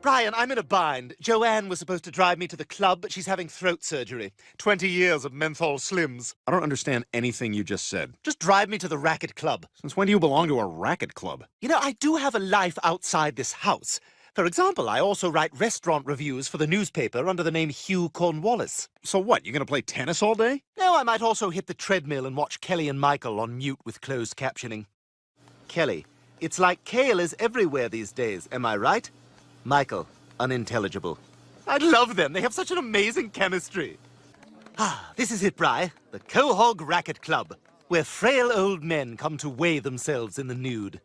Brian, I'm in a bind. Joanne was supposed to drive me to the club, but she's having throat surgery. 20 years of menthol slims. I don't understand anything you just said. Just drive me to the racket club. Since when do you belong to a racket club? You know, I do have a life outside this house. For example, I also write restaurant reviews for the newspaper under the name Hugh Cornwallis. So what, you gonna play tennis all day? No, I might also hit the treadmill and watch Kelly and Michael on mute with closed captioning. Kelly, it's like kale is everywhere these days, am I right? Michael, unintelligible. I love them. They have such an amazing chemistry. Ah, this is it, Bri. The Quahog Racket Club, where frail old men come to weigh themselves in the nude.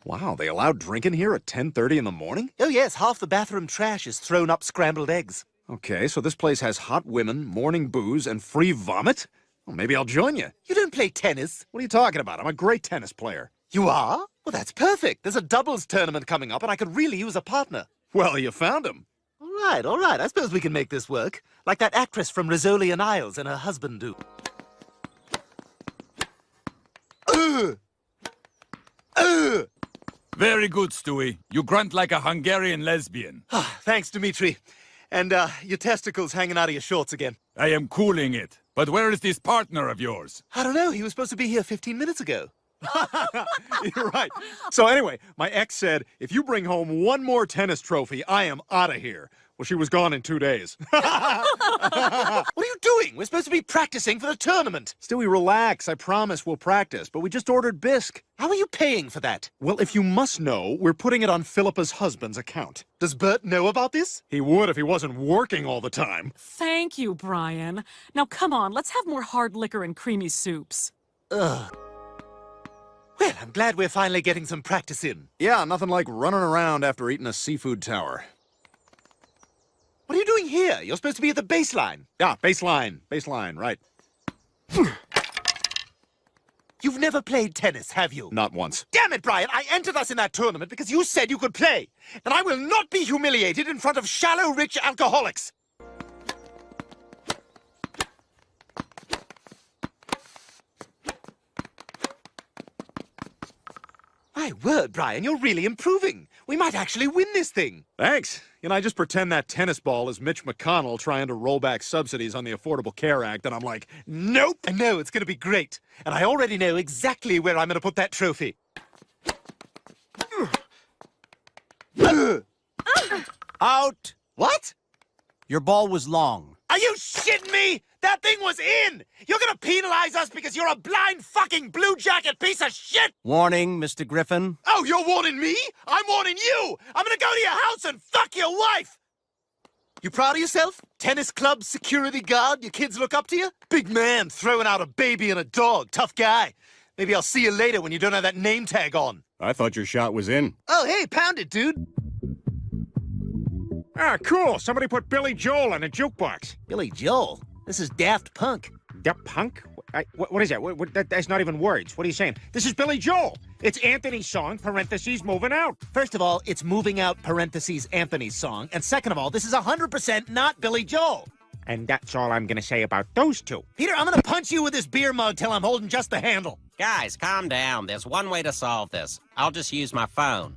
Wow, they allow drinking here at 10:30 in the morning? Oh, yes, half the bathroom trash is thrown up scrambled eggs. Okay, so this place has hot women, morning booze, and free vomit? Well, maybe I'll join you. You don't play tennis. What are you talking about? I'm a great tennis player. You are? Well, that's perfect. There's a doubles tournament coming up, and I could really use a partner. Well, you found him. All right. I suppose we can make this work. Like that actress from Rizzoli and Isles and her husband do. Very good, Stewie. You grunt like a Hungarian lesbian. Thanks, Dimitri. And, your testicles hanging out of your shorts again. I am cooling it. But where is this partner of yours? I don't know. He was supposed to be here 15 minutes ago. You're right. So anyway, my ex said, if you bring home one more tennis trophy, I am out of here. Well, she was gone in 2 days. What are you doing? We're supposed to be practicing for the tournament. Stewie, relax. I promise we'll practice, but we just ordered bisque. How are you paying for that? Well, if you must know, we're putting it on Philippa's husband's account. Does Bert know about this? He would if he wasn't working all the time. Thank you, Brian. Now, come on, let's have more hard liquor and creamy soups. Ugh. Well, I'm glad we're finally getting some practice in. Yeah, nothing like running around after eating a seafood tower. What are you doing here? You're supposed to be at the baseline. Yeah, baseline. Baseline, right. You've never played tennis, have you? Not once. Damn it, Brian! I entered us in that tournament because you said you could play. And I will not be humiliated in front of shallow, rich alcoholics. My word, Brian, you're really improving. We might actually win this thing. Thanks. You know, I just pretend that tennis ball is Mitch McConnell trying to roll back subsidies on the Affordable Care Act, and I'm like, nope! I know, it's going to be great. And I already know exactly where I'm going to put that trophy. Out! What? Your ball was long. Are you shitting me? That thing was in! You're gonna penalize us because you're a blind fucking blue jacket piece of shit! Warning, Mr. Griffin. Oh, you're warning me? I'm warning you! I'm gonna go to your house and fuck your wife! You proud of yourself? Tennis club security guard? Your kids look up to you? Big man throwing out a baby and a dog. Tough guy. Maybe I'll see you later when you don't have that name tag on. I thought your shot was in. Oh, hey, pound it, dude. Ah, cool. Somebody put Billy Joel in a jukebox. Billy Joel? This is Daft Punk. Daft Punk? What is that? That's not even words. What are you saying? This is Billy Joel. It's Anthony's song, parentheses, moving out. First of all, it's moving out, parentheses, Anthony's song. And second of all, this is 100% not Billy Joel. And that's all I'm gonna say about those two. Peter, I'm gonna punch you with this beer mug till I'm holding just the handle. Guys, calm down. There's one way to solve this. I'll just use my phone.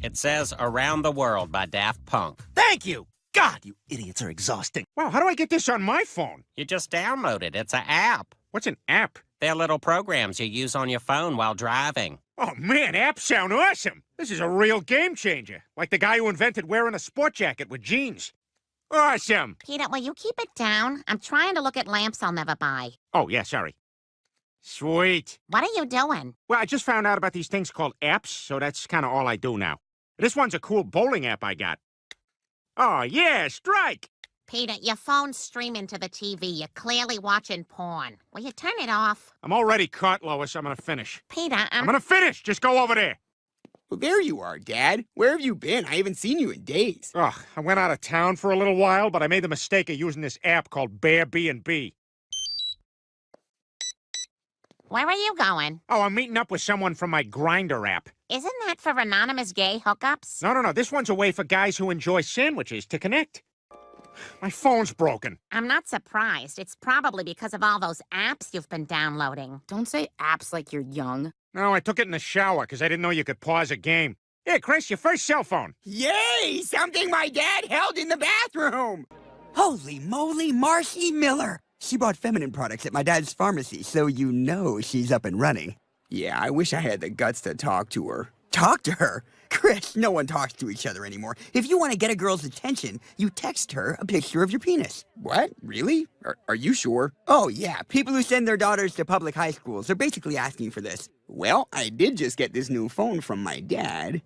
It says Around the World by Daft Punk. Thank you! God, you idiots are exhausting. Wow, how do I get this on my phone? You just download it. It's an app. What's an app? They're little programs you use on your phone while driving. Oh, man, apps sound awesome. This is a real game changer. Like the guy who invented wearing a sport jacket with jeans. Awesome. Peter, will you keep it down? I'm trying to look at lamps I'll never buy. Oh, yeah, sorry. Sweet. What are you doing? Well, I just found out about these things called apps, so that's kind of all I do now. This one's a cool bowling app I got. Oh, yeah, strike! Peter, your phone's streaming to the TV. You're clearly watching porn. Will you turn it off? I'm already caught, Lois. I'm gonna finish. Peter, I'm gonna finish! Just go over there! Well, there you are, Dad. Where have you been? I haven't seen you in days. Ugh, I went out of town for a little while, but I made the mistake of using this app called Bear B&B. Where are you going? Oh, I'm meeting up with someone from my Grindr app. Isn't that for anonymous gay hookups? No. This one's a way for guys who enjoy sandwiches to connect. My phone's broken. I'm not surprised. It's probably because of all those apps you've been downloading. Don't say apps like you're young. No, I took it in the shower because I didn't know you could pause a game. Here, Chris, your first cell phone. Yay! Something my dad held in the bathroom! Holy moly, Marcy Miller! She bought feminine products at my dad's pharmacy, so you know she's up and running. Yeah, I wish I had the guts to talk to her. Talk to her? Chris, no one talks to each other anymore. If you want to get a girl's attention, you text her a picture of your penis. What? Really? Are you sure? Oh, yeah. People who send their daughters to public high schools are basically asking for this. Well, I did just get this new phone from my dad.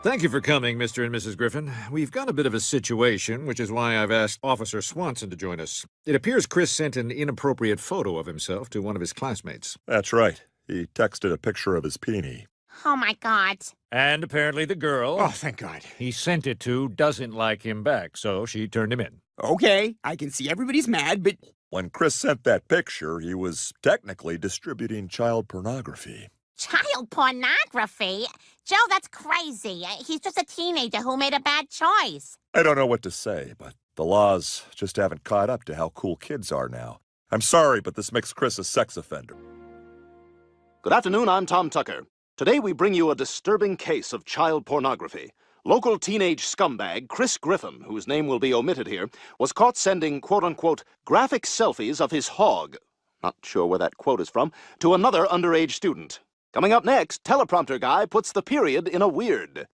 Thank you for coming, Mr. and Mrs. Griffin. We've got a bit of a situation, which is why I've asked Officer Swanson to join us. It appears Chris sent an inappropriate photo of himself to one of his classmates. That's right. He texted a picture of his peenie. Oh, my God. And apparently the girl Oh, thank God. he sent it to doesn't like him back, so she turned him in. Okay, I can see everybody's mad, but When Chris sent that picture, he was technically distributing child pornography. Child pornography? Joe, that's crazy. He's just a teenager who made a bad choice. I don't know what to say, but the laws just haven't caught up to how cool kids are now. I'm sorry, but this makes Chris a sex offender. Good afternoon, I'm Tom Tucker. Today we bring you a disturbing case of child pornography. Local teenage scumbag Chris Griffin, whose name will be omitted here, was caught sending quote-unquote graphic selfies of his hog, not sure where that quote is from, to another underage student. Coming up next, teleprompter guy puts the period in a weird.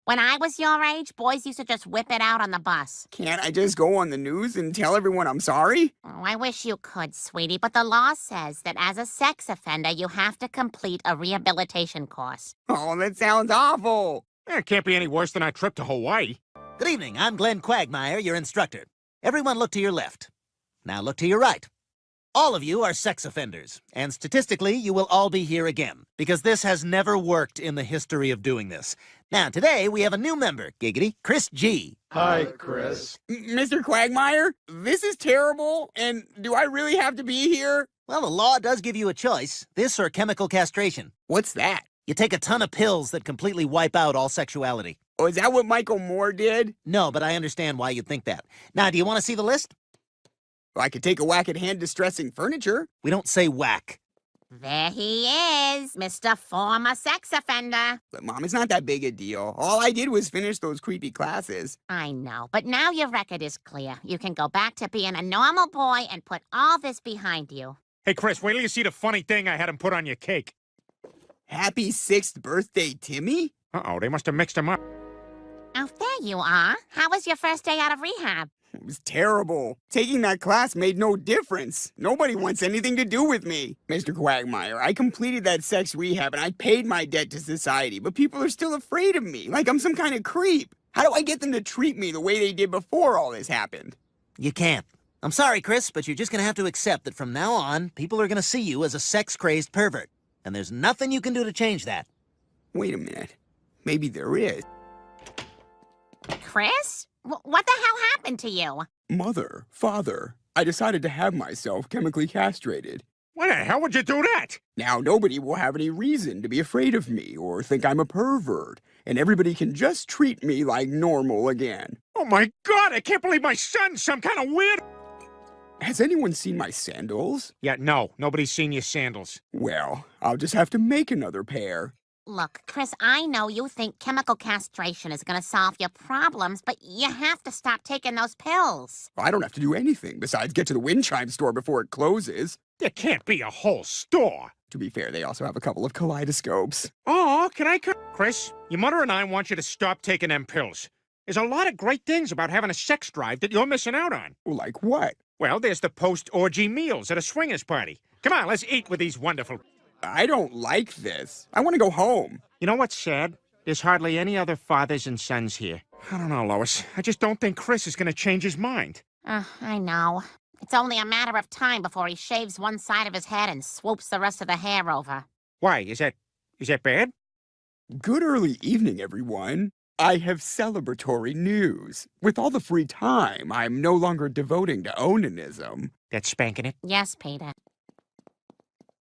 When I was your age, boys used to just whip it out on the bus. can't I just go on the news and tell everyone I'm sorry? Oh, I wish you could, sweetie, but the law says that as a sex offender, you have to complete a rehabilitation course. Oh, that sounds awful. It can't be any worse than our trip to Hawaii. Good evening. I'm Glenn Quagmire, your instructor. Everyone look to your left. Now look to your right. All of you are sex offenders, and statistically, you will all be here again, because this has never worked in the history of doing this. Now, today, we have a new member, giggity, Chris G. Hi, Chris. Mr. Quagmire, this is terrible, and do I really have to be here? Well, the law does give you a choice, this or chemical castration. What's that? You take a ton of pills that completely wipe out all sexuality. Oh, is that what Michael Moore did? No, but I understand why you'd think that. Now, do you want to see the list? Well, I could take a whack at hand-distressing furniture. We don't say whack. There he is, Mr. Former Sex Offender. But, Mom, it's not that big a deal. All I did was finish those creepy classes. I know, but now your record is clear. You can go back to being a normal boy and put all this behind you. Hey, Chris, wait till you see the funny thing I had him put on your cake. Happy 6th birthday, Timmy? Uh-oh, they must have mixed him up. Oh, there you are. How was your first day out of rehab? It was terrible. Taking that class made no difference. Nobody wants anything to do with me. Mr. Quagmire, I completed that sex rehab and I paid my debt to society, but people are still afraid of me, like I'm some kind of creep. How do I get them to treat me the way they did before all this happened? You can't. I'm sorry, Chris, but you're just going to have to accept that from now on, people are going to see you as a sex-crazed pervert. And there's nothing you can do to change that. Wait a minute. Maybe there is. Chris? What the hell happened to you? Mother, father, I decided to have myself chemically castrated. Why the hell would you do that? Now nobody will have any reason to be afraid of me or think I'm a pervert, and everybody can just treat me like normal again. Oh, my God, I can't believe my son's some kind of weird... Has anyone seen my sandals? Yeah, no, nobody's seen your sandals. Well, I'll just have to make another pair. Look, Chris, I know you think chemical castration is going to solve your problems, but you have to stop taking those pills. I don't have to do anything besides get to the wind chime store before it closes. There can't be a whole store. To be fair, they also have a couple of kaleidoscopes. Oh, can I come? Chris, your mother and I want you to stop taking them pills. There's a lot of great things about having a sex drive that you're missing out on. Like what? Well, there's the post-orgy meals at a swingers party. Come on, let's eat with these wonderful... I don't like this. I want to go home. You know what's sad? There's hardly any other fathers and sons here. I don't know, Lois. I just don't think Chris is going to change his mind. I know. It's only a matter of time before he shaves one side of his head and swoops the rest of the hair over. Why? Is that bad? Good early evening, everyone. I have celebratory news. With all the free time, I'm no longer devoting to onanism. That's spanking it? Yes, Peter.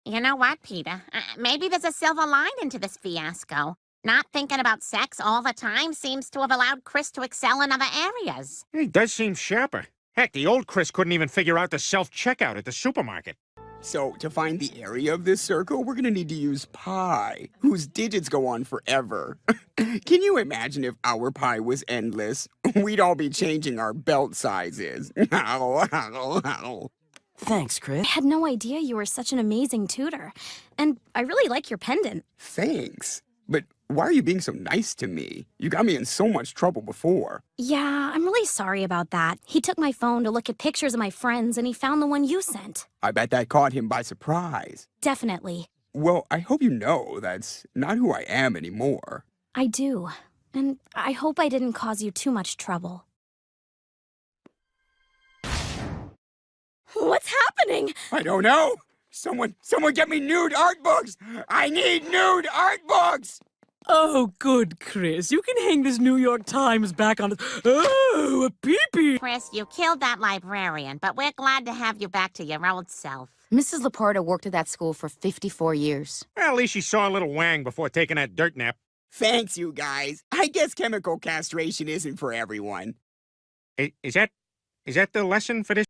You know what, Peter? Maybe there's a silver lining to this fiasco. Not thinking about sex all the time seems to have allowed Chris to excel in other areas. He does seem sharper. Heck, the old Chris couldn't even figure out the self-checkout at the supermarket. So, to find the area of this circle, we're gonna need to use pi, whose digits go on forever. Can you imagine if our pi was endless? We'd all be changing our belt sizes. Thanks, Chris. I had no idea you were such an amazing tutor. And I really like your pendant. Thanks. But why are you being so nice to me? You got me in so much trouble before. Yeah, I'm really sorry about that. He took my phone to look at pictures of my friends, and he found the one you sent. I bet that caught him by surprise. Definitely. Well, I hope you know that's not who I am anymore. I do. And I hope I didn't cause you too much trouble. What's happening? I don't know. Someone get me nude art books! I need nude art books! Oh, good, Chris. You can hang this New York Times back on it. Oh, a peepee! Chris, you killed that librarian, but we're glad to have you back to your old self. Mrs. Laporta worked at that school for 54 years. Well, at least she saw a little wang before taking that dirt nap. Thanks, you guys. I guess chemical castration isn't for everyone. Is that the lesson for this?